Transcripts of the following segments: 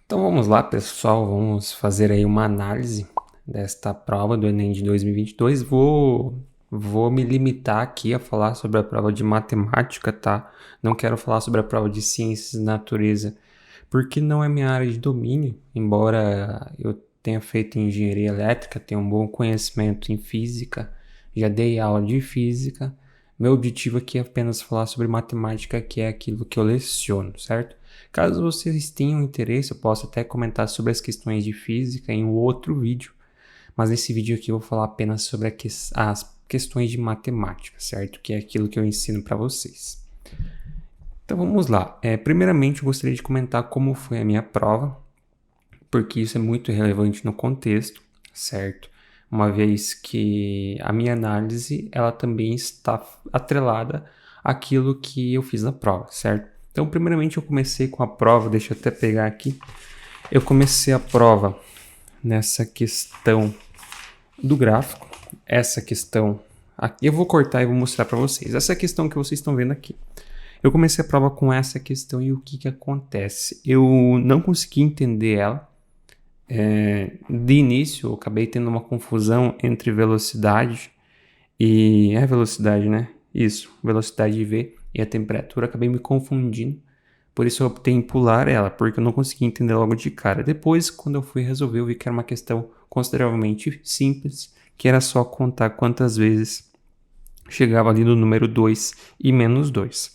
Então vamos lá, pessoal, vamos fazer aí uma análise desta prova do Enem de 2022. Vou me limitar aqui a falar sobre a prova de matemática, tá? Não quero falar sobre a prova de ciências da natureza, porque não é minha área de domínio, embora eu tenha feito engenharia elétrica, tenha um bom conhecimento em física, já dei aula de física. Meu objetivo aqui é apenas falar sobre matemática, que é aquilo que eu leciono, certo? Caso vocês tenham interesse, eu posso até comentar sobre as questões de física em um outro vídeo, mas nesse vídeo aqui eu vou falar apenas sobre as questões de matemática, certo? Que é aquilo que eu ensino para vocês. Então vamos lá. Primeiramente, eu gostaria de comentar como foi a minha prova, porque isso é muito relevante no contexto, certo? Uma vez que a minha análise ela também está atrelada àquilo que eu fiz na prova, certo? Então, primeiramente, eu comecei com a prova, deixa eu até pegar aqui. Eu comecei a prova nessa questão do gráfico, essa questão aqui, eu vou cortar e vou mostrar para vocês. Essa questão que vocês estão vendo aqui. Eu comecei a prova com essa questão e o que acontece? Eu não consegui entender ela. De início, eu acabei tendo uma confusão entre velocidade e... É velocidade, né? Isso, velocidade de V e a temperatura. Acabei me confundindo. Por isso eu optei em pular ela, porque eu não consegui entender logo de cara. Depois, quando eu fui resolver, eu vi que era uma questão consideravelmente simples, que era só contar quantas vezes chegava ali no número 2 e menos 2.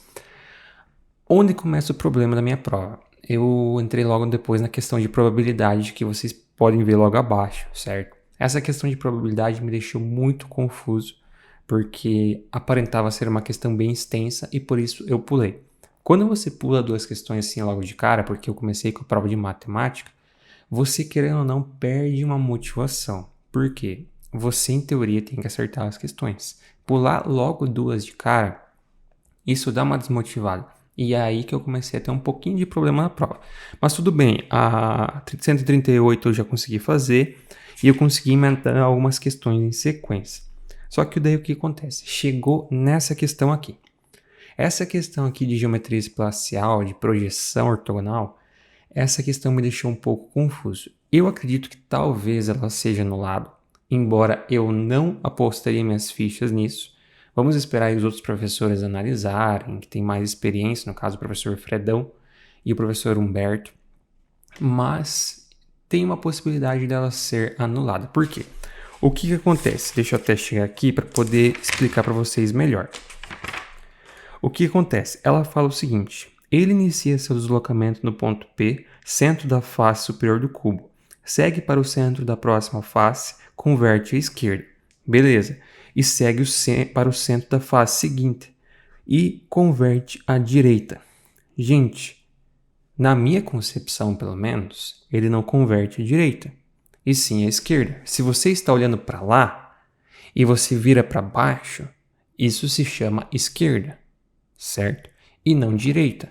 Onde começa o problema da minha prova? Eu entrei logo depois na questão de probabilidade, que vocês podem ver logo abaixo, certo? Essa questão de probabilidade me deixou muito confuso, porque aparentava ser uma questão bem extensa e por isso eu pulei. Quando você pula duas questões assim logo de cara, porque eu comecei com a prova de matemática, você querendo ou não perde uma motivação. Por quê? Você em teoria tem que acertar as questões. Pular logo duas de cara, isso dá uma desmotivada. E é aí que eu comecei a ter um pouquinho de problema na prova. Mas tudo bem, a 138 eu já consegui fazer e eu consegui inventar algumas questões em sequência. Só que daí o que acontece? Chegou nessa questão aqui. Essa questão aqui de geometria espacial, de projeção ortogonal, essa questão me deixou um pouco confuso. Eu acredito que talvez ela seja anulada, embora eu não apostaria minhas fichas nisso. Vamos esperar os outros professores analisarem, que tem mais experiência, no caso o professor Fredão e o professor Humberto. Mas tem uma possibilidade dela ser anulada. Por quê? O que acontece? Deixa eu até chegar aqui para poder explicar para vocês melhor. O que acontece? Ela fala o seguinte: ele inicia seu deslocamento no ponto P, centro da face superior do cubo. Segue para o centro da próxima face, converte à esquerda. Beleza. E segue para o centro da face seguinte e converte à direita. Gente, na minha concepção, pelo menos, ele não converte à direita, e sim à esquerda. Se você está olhando para lá e você vira para baixo, isso se chama esquerda, certo? E não direita.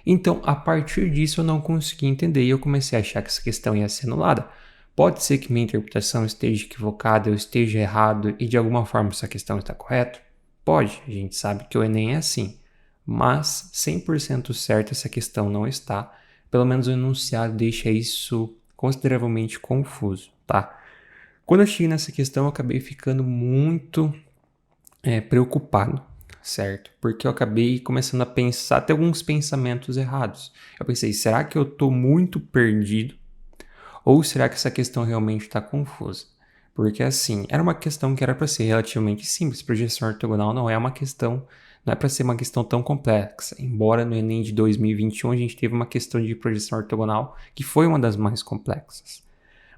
Então, a partir disso, eu não consegui entender e eu comecei a achar que essa questão ia ser anulada. Pode ser que minha interpretação esteja equivocada, eu esteja errado e de alguma forma essa questão está correta? Pode, a gente sabe que o Enem é assim. Mas 100% certo essa questão não está. Pelo menos o enunciado deixa isso consideravelmente confuso, tá? Quando eu cheguei nessa questão, eu acabei ficando muito preocupado, certo? Porque eu acabei começando a pensar, até alguns pensamentos errados. Eu pensei, será que eu estou muito perdido? Ou será que essa questão realmente está confusa? Porque assim, era uma questão que era para ser relativamente simples. Projeção ortogonal não é uma questão, não é para ser uma questão tão complexa. Embora no Enem de 2021 a gente teve uma questão de projeção ortogonal que foi uma das mais complexas.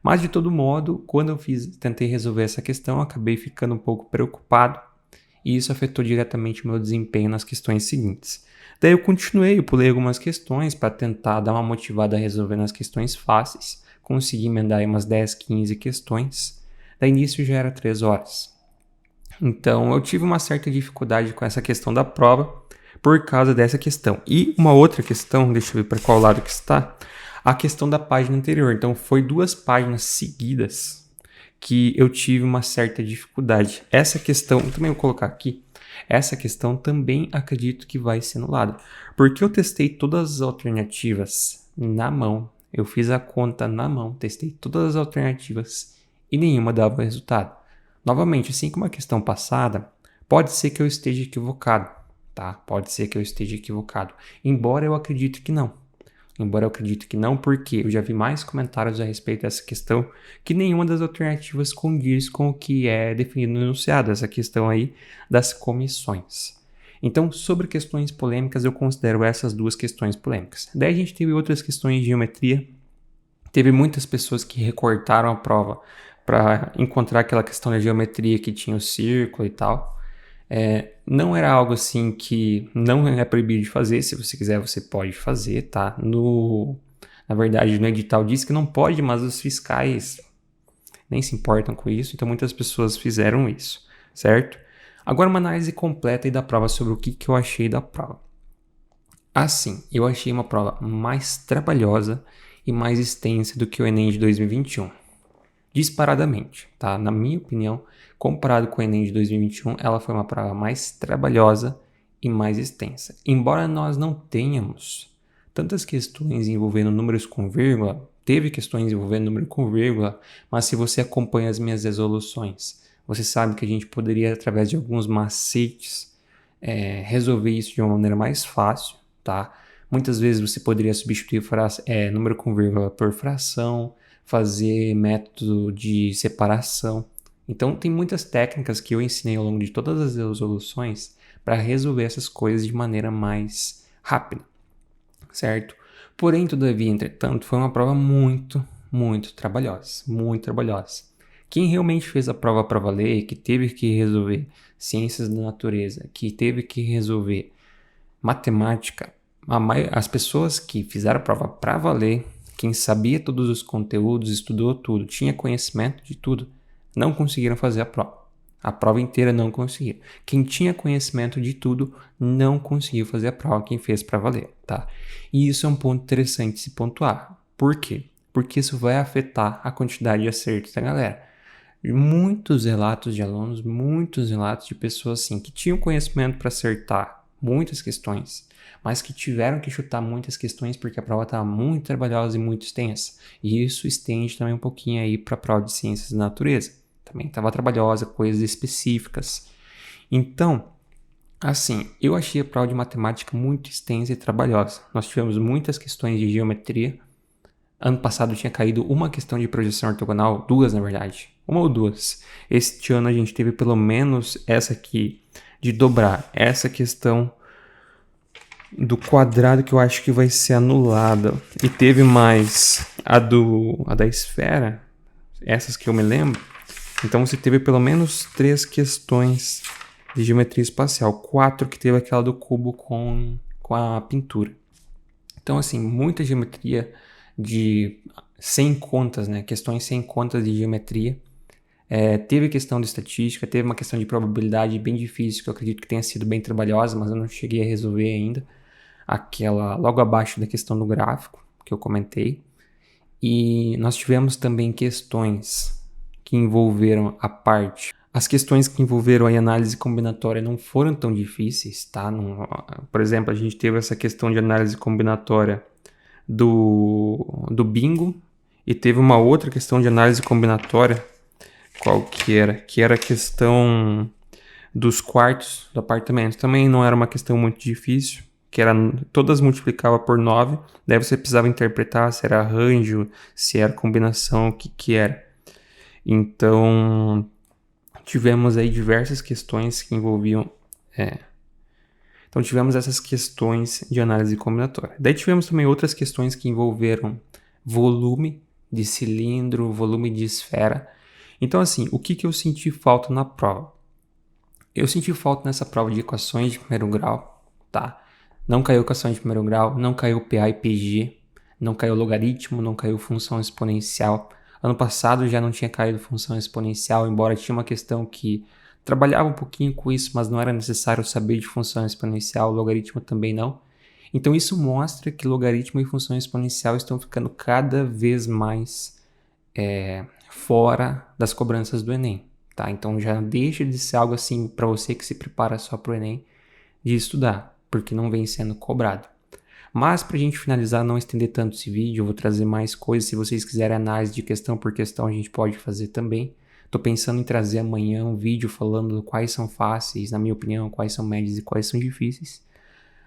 Mas de todo modo, quando eu tentei resolver essa questão, eu acabei ficando um pouco preocupado e isso afetou diretamente o meu desempenho nas questões seguintes. Daí eu continuei, eu pulei algumas questões para tentar dar uma motivada a resolver nas questões fáceis. Consegui emendar aí umas 10, 15 questões. Daí início já era 3 horas. Então eu tive uma certa dificuldade com essa questão da prova por causa dessa questão. E uma outra questão, deixa eu ver para qual lado que está, a questão da página anterior. Então foi 2 páginas seguidas que eu tive uma certa dificuldade. Essa questão, também vou colocar aqui, essa questão também acredito que vai ser anulada. Porque eu testei todas as alternativas na mão. Eu fiz a conta na mão, testei todas as alternativas e nenhuma dava resultado. Novamente, assim como a questão passada, pode ser que eu esteja equivocado, tá? Pode ser que eu esteja equivocado, embora eu acredite que não. Porque eu já vi mais comentários a respeito dessa questão que nenhuma das alternativas condiz com o que é definido no enunciado, essa questão aí das comissões. Então, sobre questões polêmicas, eu considero essas duas questões polêmicas. Daí a gente teve outras questões de geometria. Teve muitas pessoas que recortaram a prova para encontrar aquela questão da geometria que tinha o círculo e tal. Não era algo assim que não é proibido de fazer. Se você quiser, você pode fazer, tá? Na verdade, no edital diz que não pode, mas os fiscais nem se importam com isso. Então, muitas pessoas fizeram isso, certo? Agora, uma análise completa aí da prova sobre o que eu achei da prova. Assim, eu achei uma prova mais trabalhosa e mais extensa do que o Enem de 2021. Disparadamente, tá? Na minha opinião, comparado com o Enem de 2021, ela foi uma prova mais trabalhosa e mais extensa. Embora nós não tenhamos tantas questões envolvendo números com vírgula, teve questões envolvendo número com vírgula, mas se você acompanha as minhas resoluções, você sabe que a gente poderia, através de alguns macetes, resolver isso de uma maneira mais fácil, tá? Muitas vezes você poderia substituir número com vírgula por fração, fazer método de separação. Então, tem muitas técnicas que eu ensinei ao longo de todas as resoluções para resolver essas coisas de maneira mais rápida, certo? Porém, todavia, entretanto, foi uma prova muito, muito trabalhosa, muito trabalhosa. Quem realmente fez a prova para valer, que teve que resolver ciências da natureza, que teve que resolver matemática, as pessoas que fizeram a prova para valer, quem sabia todos os conteúdos, estudou tudo, tinha conhecimento de tudo, não conseguiram fazer a prova. A prova inteira não conseguiu. Quem tinha conhecimento de tudo não conseguiu fazer a prova, quem fez para valer, tá? E isso é um ponto interessante de se pontuar. Por quê? Porque isso vai afetar a quantidade de acertos da galera. Muitos relatos de alunos, muitos relatos de pessoas assim que tinham conhecimento para acertar muitas questões, mas que tiveram que chutar muitas questões porque a prova estava muito trabalhosa e muito extensa. E isso estende também um pouquinho aí para a prova de ciências da natureza. Também estava trabalhosa, coisas específicas. Então, assim, eu achei a prova de matemática muito extensa e trabalhosa. Nós tivemos muitas questões de geometria. Ano passado tinha caído uma questão de projeção ortogonal, duas na verdade, uma ou duas. Este ano a gente teve pelo menos essa aqui, de dobrar essa questão do quadrado, que eu acho que vai ser anulada. E teve mais a da esfera, essas que eu me lembro. Então você teve pelo menos 3 questões de geometria espacial, 4 que teve aquela do cubo com a pintura. Então assim, muita geometria sem contas, né? Questões sem contas de geometria. Teve questão de estatística, teve uma questão de probabilidade bem difícil, que eu acredito que tenha sido bem trabalhosa, mas eu não cheguei a resolver ainda. Aquela logo abaixo da questão do gráfico, que eu comentei. E nós tivemos também questões que envolveram As questões que envolveram a análise combinatória não foram tão difíceis, tá? Por exemplo, a gente teve essa questão de análise combinatória do bingo, e teve uma outra questão de análise combinatória, qual que era? Que era a questão dos quartos do apartamento. Também não era uma questão muito difícil, que era todas multiplicava por 9, daí você precisava interpretar se era arranjo, se era combinação, o que era. Então, tivemos aí diversas questões que envolviam... Então, tivemos essas questões de análise combinatória. Daí tivemos também outras questões que envolveram volume de cilindro, volume de esfera. Então, assim, o que eu senti falta na prova? Eu senti falta nessa prova de equações de primeiro grau, tá? Não caiu equações de primeiro grau, não caiu PA e PG, não caiu logaritmo, não caiu função exponencial. Ano passado já não tinha caído função exponencial, embora tinha uma questão que trabalhava um pouquinho com isso, mas não era necessário saber de função exponencial, logaritmo também não. Então isso mostra que logaritmo e função exponencial estão ficando cada vez mais fora das cobranças do Enem, tá? Então já deixa de ser algo assim para você que se prepara só para o Enem de estudar, porque não vem sendo cobrado. Mas para a gente finalizar, não estender tanto esse vídeo, eu vou trazer mais coisas. Se vocês quiserem análise de questão por questão, a gente pode fazer também. Tô pensando em trazer amanhã um vídeo falando quais são fáceis, na minha opinião, quais são médios e quais são difíceis.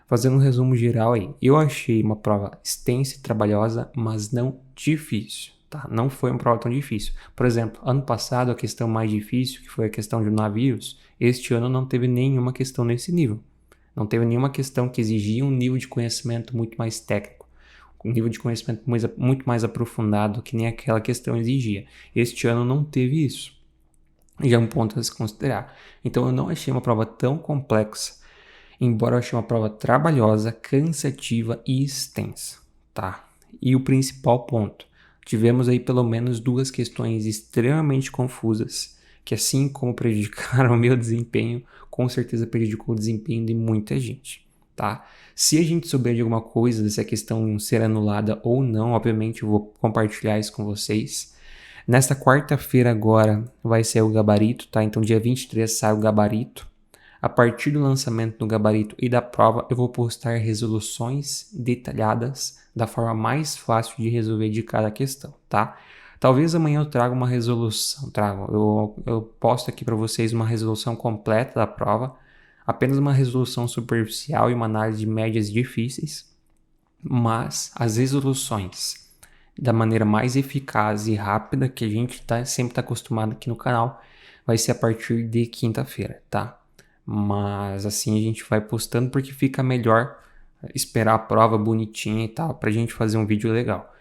Fazendo um resumo geral aí, eu achei uma prova extensa e trabalhosa, mas não difícil, tá? Não foi uma prova tão difícil. Por exemplo, ano passado a questão mais difícil, que foi a questão de navios, este ano não teve nenhuma questão nesse nível. Não teve nenhuma questão que exigia um nível de conhecimento muito mais técnico, um nível de conhecimento muito mais aprofundado que nem aquela questão exigia. Este ano não teve isso. Já é um ponto a se considerar. Então eu não achei uma prova tão complexa, embora eu achei uma prova trabalhosa, cansativa e extensa, tá? E o principal ponto, tivemos aí pelo menos 2 questões extremamente confusas, que assim como prejudicaram o meu desempenho, com certeza prejudicou o desempenho de muita gente, tá? Se a gente souber de alguma coisa dessa questão ser anulada ou não, obviamente eu vou compartilhar isso com vocês. Nesta quarta-feira agora vai ser o gabarito, tá? Então dia 23 sai o gabarito. A partir do lançamento do gabarito e da prova, eu vou postar resoluções detalhadas da forma mais fácil de resolver de cada questão, tá? Talvez amanhã eu traga uma resolução, eu posto aqui para vocês uma resolução completa da prova, apenas uma resolução superficial e uma análise de médias difíceis, mas as resoluções da maneira mais eficaz e rápida que a gente sempre está acostumado aqui no canal vai ser a partir de quinta-feira, tá? Mas assim a gente vai postando porque fica melhor esperar a prova bonitinha e tal, pra gente fazer um vídeo legal.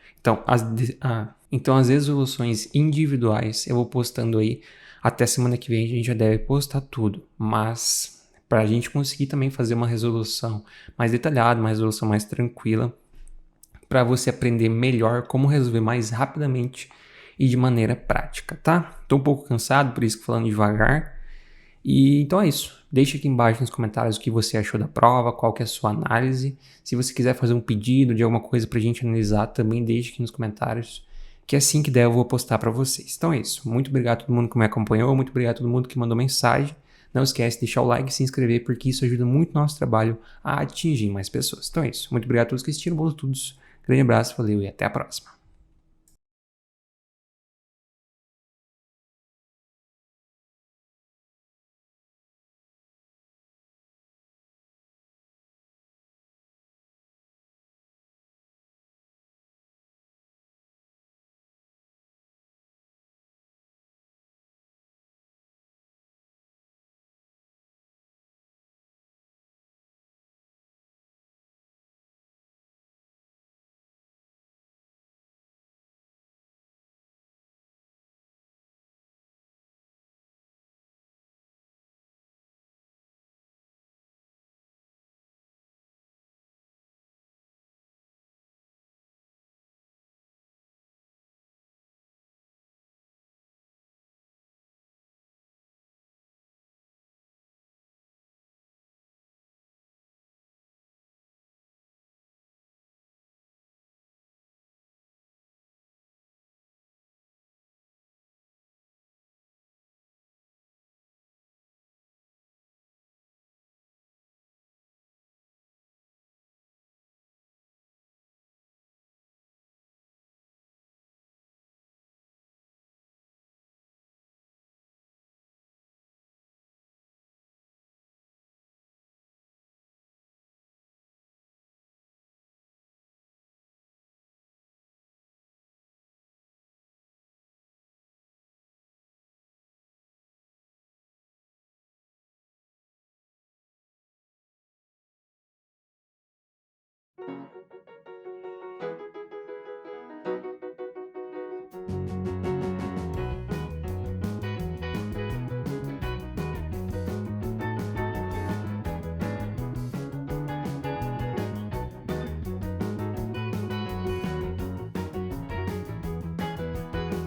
Então as resoluções individuais eu vou postando aí, até semana que vem a gente já deve postar tudo, mas pra gente conseguir também fazer uma resolução mais detalhada, uma resolução mais tranquila, para você aprender melhor como resolver mais rapidamente e de maneira prática, tá? Tô um pouco cansado, por isso que falando devagar. E então é isso. Deixe aqui embaixo nos comentários o que você achou da prova, qual que é a sua análise. Se você quiser fazer um pedido de alguma coisa pra gente analisar, também deixe aqui nos comentários, que assim que der eu vou postar para vocês. Então é isso. Muito obrigado a todo mundo que me acompanhou, muito obrigado a todo mundo que mandou mensagem. Não esquece de deixar o like e se inscrever, porque isso ajuda muito o nosso trabalho a atingir mais pessoas. Então é isso. Muito obrigado a todos que assistiram. Bons estudos. Grande abraço, valeu e até a próxima.